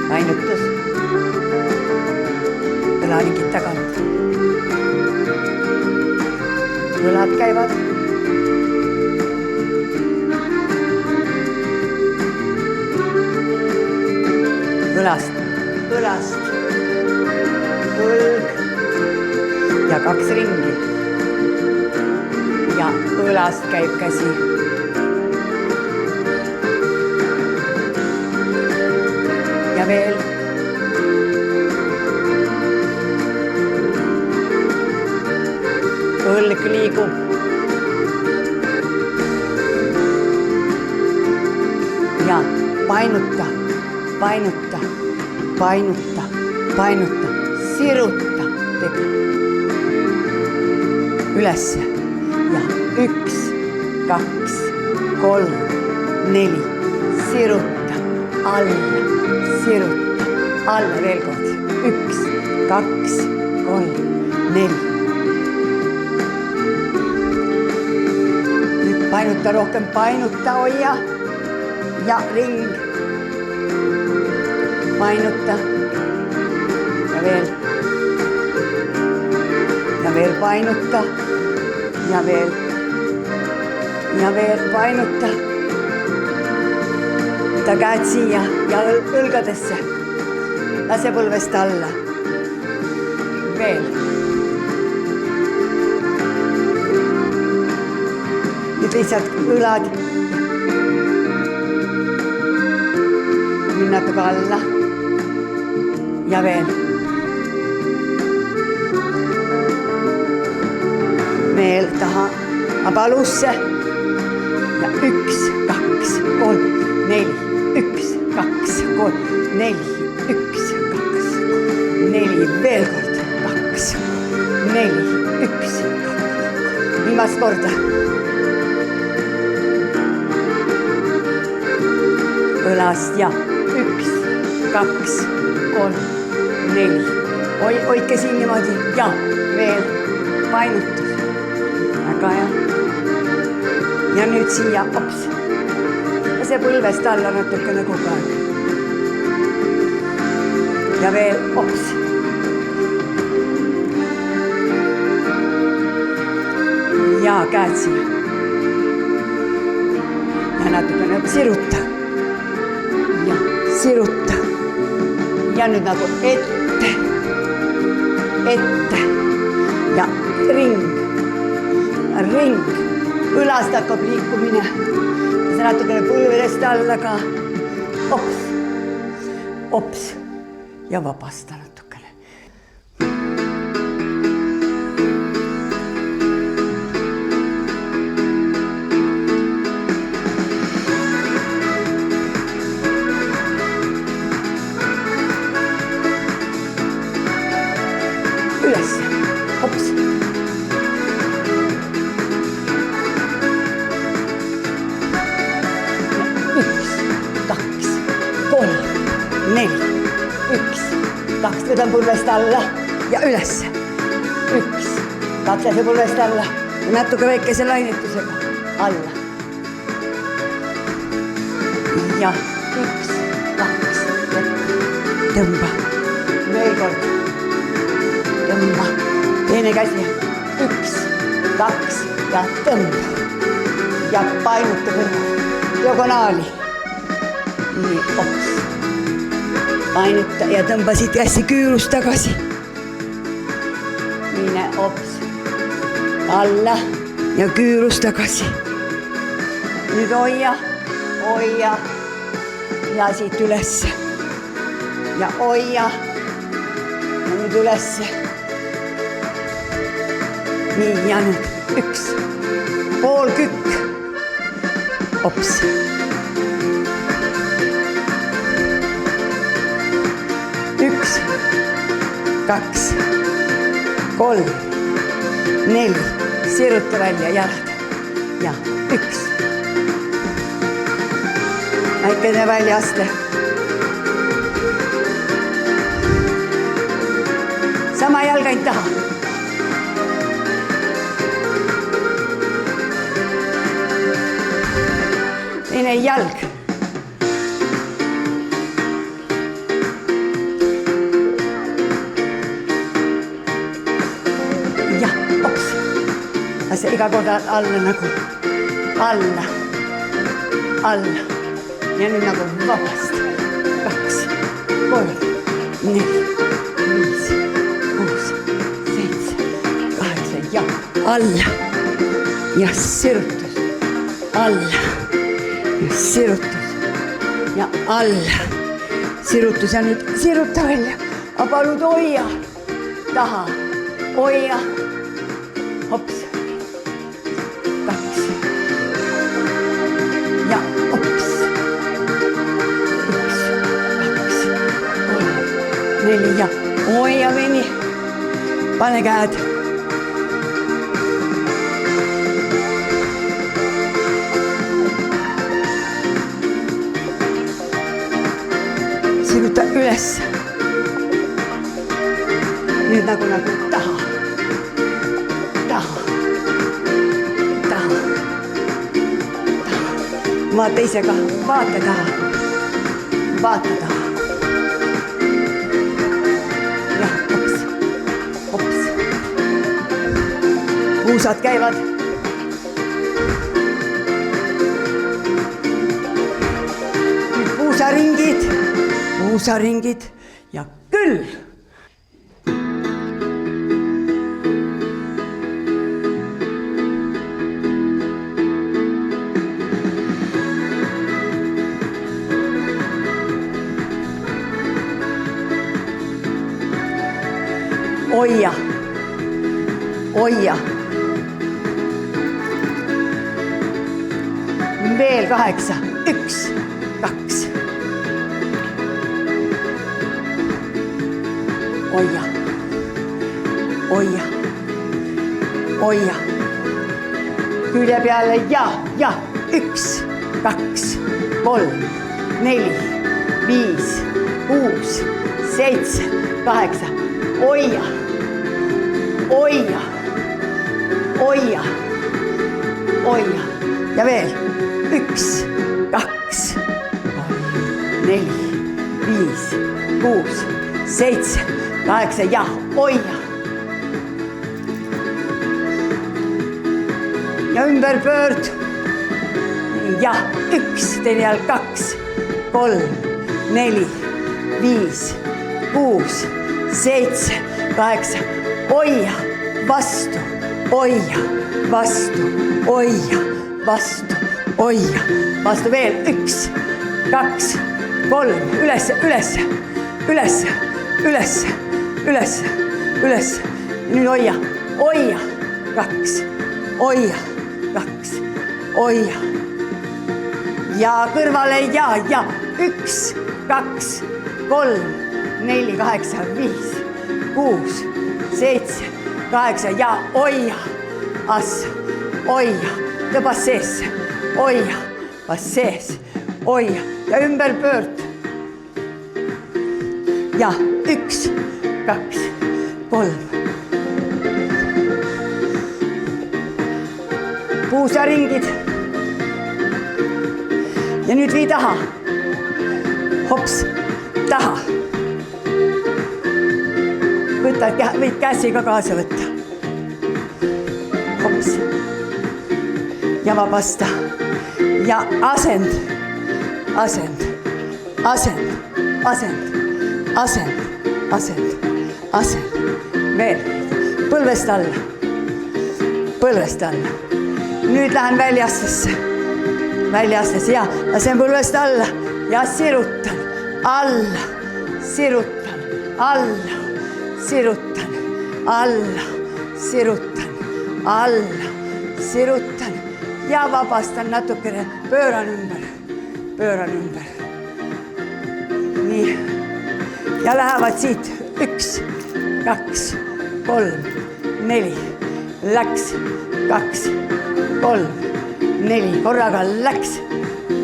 Painutus. Õlaringid tagant. Õlad käivad. Õlast, õlg ja 2 ringi. Ja õlast käib käsi. Ja veel. Õlg liigub. Ja painuta, painuta, painuta, painuta, siruta tega. Ülesse. Ja 1, 2, 3, 4. Siruta, alla, siruta, alla veel kord. 1, 2, 3, 4. Nüüd painuta rohkem, painuta, hoia. Ja ring. Painuta. Ja veel. Ja veel painuta. Ja veel. Ja veel painuta. Võta käed siia ja õlgadesse. Lase põlvest alla. Veel. Nüüd lihtsalt õlad. Nüüd natuke alla. Ja veel. Veel taha abalusse. Ja 1, 2, 3, 4. 1, 2, 3, 4. 1, 2, 4. Veel kord. 2, 4. 1, 2. Viimast korda. Õlast ja 1, 2, 3, 4. Hoidke siin niimoodi ja veel painutus. Väga hea. Ja nüüd siia, ops. Lase põlvest alla natukene kogu aeg. Ja veel, ops. Ja käed siia. Ja natukene siruta. Ja siruta. Ja nüüd nagu ette. Ette. Ja ring. Ring. Õlast hakkab liikumine. See natukene põlvedest alla ka. Ops. Ops. Ja vabasta natukene. Üles. Hops. Võtan põlvest alla ja ülesse. 1, 2 lase põlvest alla ja natuke väikese lainetusega alla. Ja 1, 2, tõmba. Veel kord. Tõmba. Teine käsi. 1, 2 ja tõmba. Ja painuta kõrval. Diagonaali. Nii, ops. Painuta ja tõmba siit käsi küürust tagasi. Mine ops. Alla ja küürust tagasi. Nüüd hoia, hoia ja siit ülesse. Ja hoia ja nüüd ülesse. Nii ja nüüd 1. Pool kükk. Ops. 1, 2, 3, 4. Siruta välja jalad. Ja 1. väikene väljaste. Sama jalga ainult taha. Teine jalg. Jah, ops. See iga kord alla nagu. Alla. Alla. Ja nüüd nagu vabast. 2, 3, 4, 5, 6, 7, 8 ja alla. Ja sirutus. Alla. Ja sirutus. Ja alla. Sirutus ja nüüd siruta välja. Aga palud hoia. Taha. Hoia. Hops. 2. Ja hops. 1, 2, 3, 4 ja hoia veni. Pane käed. Siruta üles. Nüüd nagu taha. Taha. Taha. Taha. Vaata ise ka. Vaata taha. Vaata taha. Jah, hops. Hops. Puusad käivad. Nüüd puusaringid. Puusaringid ja küll. Hoia. Hoia. Veel 8. 1, 2. Hoia. Hoia. Hoia. Külje peale ja. 1, 2, 3, 4, 5, 6, 7, 8. Hoia. Hoia. Hoia. Hoia. Ja veel. 1, 2, 3, 4, 5, 6, 7, 8 ja hoia. Ja ümber pöörd. Ja 1, teine jalg 2, 3, 4, 5, 6, 7, 8. Hoia, vastu, hoia, vastu, hoia, vastu, hoia, vastu veel. 1, 2, 3, ülesse, ülesse, ülesse, ülesse, ülesse, ülesse. Nüüd hoia, hoia, 2, hoia, 2, hoia. Ja kõrvale ja 1, 2, 3, 4, 8, 5, 6, 7, 8 ja hoia. As, hoia, tõba sees, hoia, vas sees, hoia ja ümber pöörd. Ja 1, 2, 3. Puusaringid. Ja nüüd vii taha. Hops, taha. Võid käsi ka kaasa võtta. Hops. Ja vabasta. Ja asend, asend, asend, asend, asend, asend, asend. Veel. Põlvest alla. Põlvest alla. Nüüd lähen väljastesse. Väljastesse ja lasen põlvest alla. Ja sirutan. Alla. Sirutan. Alla. Sirutan. Alla. Sirutan. Alla. Sirutan. Ja vabastan natukene. Pööran ümber. Pööran ümber. Nii. Ja lähevad siit. 1, 2, 3, 4. Läks. 2, 3, 4. Korraga läks.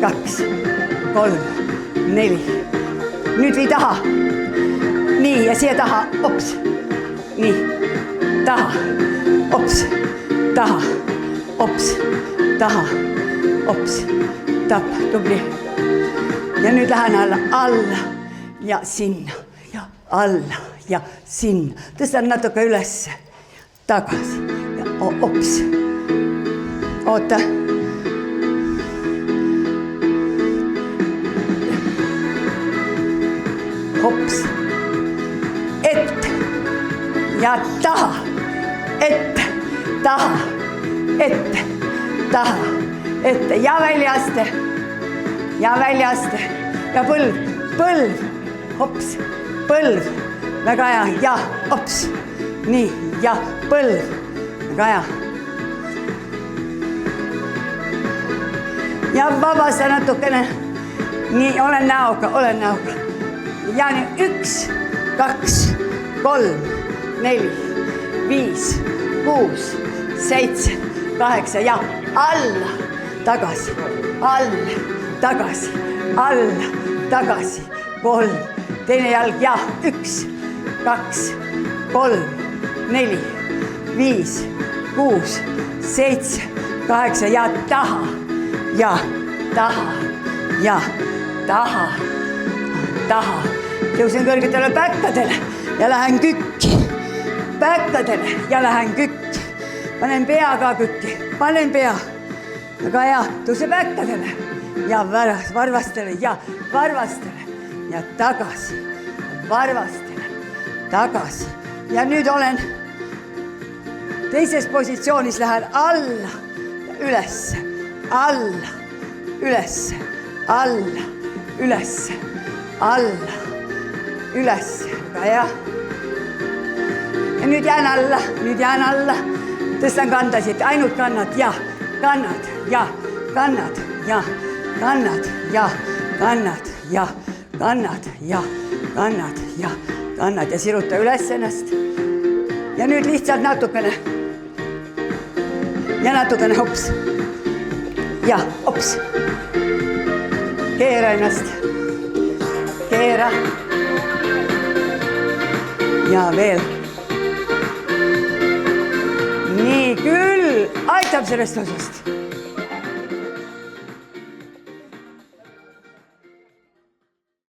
2, 3, 4. Nüüd vii taha. Nii, ja siia taha, ops. Nii, taha, ops, taha, ops, taha, ops, tapp, tubli. Ja nüüd lähen alla ja sinna ja alla ja sinna. Tõstan natuke ülesse, tagasi ja ops. Oota. Hops. Ette ja taha. Ette, taha, ette, taha, ette ja väljaste. Ja väljaste ja põlv, põlv, hops, põlv, väga hea, ja hops, nii, ja põlv, väga hea. Ja vabasta natukene, nii, olen näoga, ja nii 1, 2, 3, 4, 5, 6, 7, 8 ja alla, tagasi, alla. Tagasi, alla, tagasi, 3, teine jalg ja 1, 2, 3, 4, 5, 6, 7, 8 ja taha, ja taha, ja taha, taha. Tõusen kõrgetele päkkadele ja lähen kükki, päkkadele ja lähen kükki. Panen pea ka kükki, panen pea, väga hea, tõuse päkkadele. Ja varvastele ja tagasi, varvastele, tagasi. Ja nüüd olen teises positsioonis, lähen alla ja ülesse, alla, ülesse, alla, ülesse, alla, ülesse. Väga hea. Ja nüüd jään alla, tõstan kandasid, ainult kannad ja kannad ja kannad ja kannad ja kannad ja kannad ja kannad ja kannad ja siruta üles ennast. Ja nüüd lihtsalt natukene. Ja natukene hops. Ja hops. Keera ennast. Keera. Ja veel. Nii küll, aitab sellest osast.